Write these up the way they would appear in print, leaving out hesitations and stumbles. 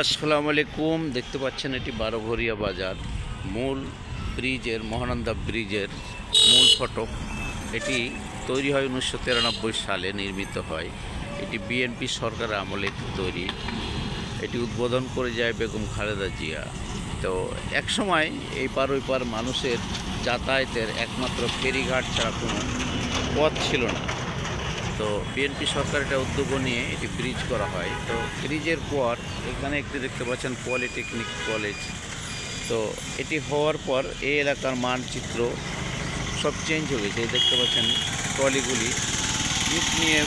আসসালামু আলাইকুম। দেখতে পাচ্ছেন এটি বারোঘরিয়া বাজার, মূল ব্রিজের, মহানন্দা ব্রিজের মূল ফটক। এটি তৈরি হয় 1993 সালে, নির্মিত হয়। এটি বিএনপি সরকারের আমলে তৈরি। এটি উদ্বোধন করে যায় বেগম খালেদা জিয়া। তো একসময় এই পার ওই পার মানুষের যাতায়াতের একমাত্র ফেরিঘাট ছাড়া কোনো পথ ছিল না। তো বিএনপি সরকার এটা উদ্যোগ নিয়ে এটি ব্রিজ করা হয়। তো ব্রিজের পর এখানে একটি দেখতে পাচ্ছেন পলিটেকনিক কলেজ। তো এটি হওয়ার পর এই এলাকার মানচিত্র সব চেঞ্জ হয়ে গেছে। দেখতে পাচ্ছেন ট্রলিগুলি ইট নিয়ে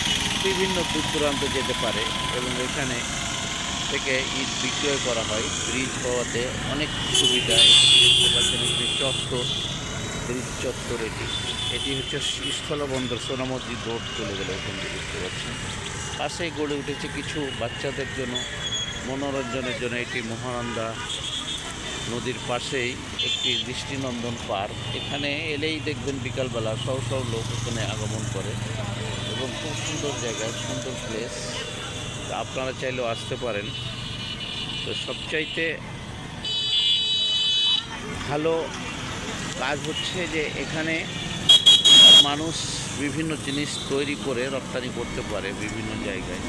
বিভিন্ন দূর দূরান্ত যেতে পারে এবং এখানে থেকে ইট বিক্রয় করা হয়। ব্রিজ হওয়াতে অনেক সুবিধা। দেখতে পাচ্ছেন একটি চত্বর, ব্রিজ চত্বর। এটি হচ্ছে স্থলবন্দর, সোনামসজি রোড চলে গেলে ওখান থেকে দেখতে পাচ্ছেন। পাশেই গড়ে উঠেছে কিছু বাচ্চাদের জন্য মনোরঞ্জনের জন্য এটি মহানন্দা নদীর পাশেই একটি দৃষ্টিনন্দন পার্ক। এখানে এলেই দেখবেন বিকালবেলা সব লোক এখানে আগমন করে এবং খুব সুন্দর জায়গা, সুন্দর প্লেস। আপনারা চাইলেও আসতে পারেন। তো সবচাইতে ভালো কাজ হচ্ছে যে এখানে মানুষ বিভিন্ন জিনিস তৈরি করে রপ্তানি করতে পারে বিভিন্ন জায়গায়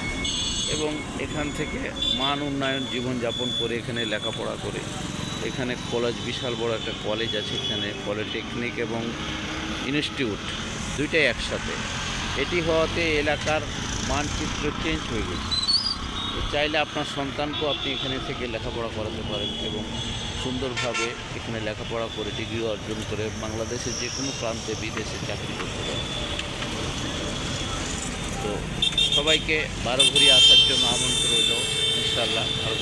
এবং এখান থেকে মান উন্নয়ন জীবনযাপন করে এখানে লেখাপড়া করে। এখানে কলেজ, বিশাল বড় একটা কলেজ আছে, এখানে পলিটেকনিক এবং ইনস্টিটিউট দুইটাই একসাথে। এটি হওয়াতে এলাকার মানচিত্র চেঞ্জ হয়ে গেছে। চাইলে আপনার সন্তানকেও আপনি এখানে থেকে লেখাপড়া করাতে পারেন এবং সুন্দরভাবে এখানে লেখাপড়া করে ডিগ্রি অর্জন করে বাংলাদেশের যে কোনো প্রান্তে বিদেশে চাকরি করতে পারেন। তো সবাইকে বারোঘরিয়া আসার জন্য আমন্ত্রণ রইল। ইনশাআল্লাহ আরও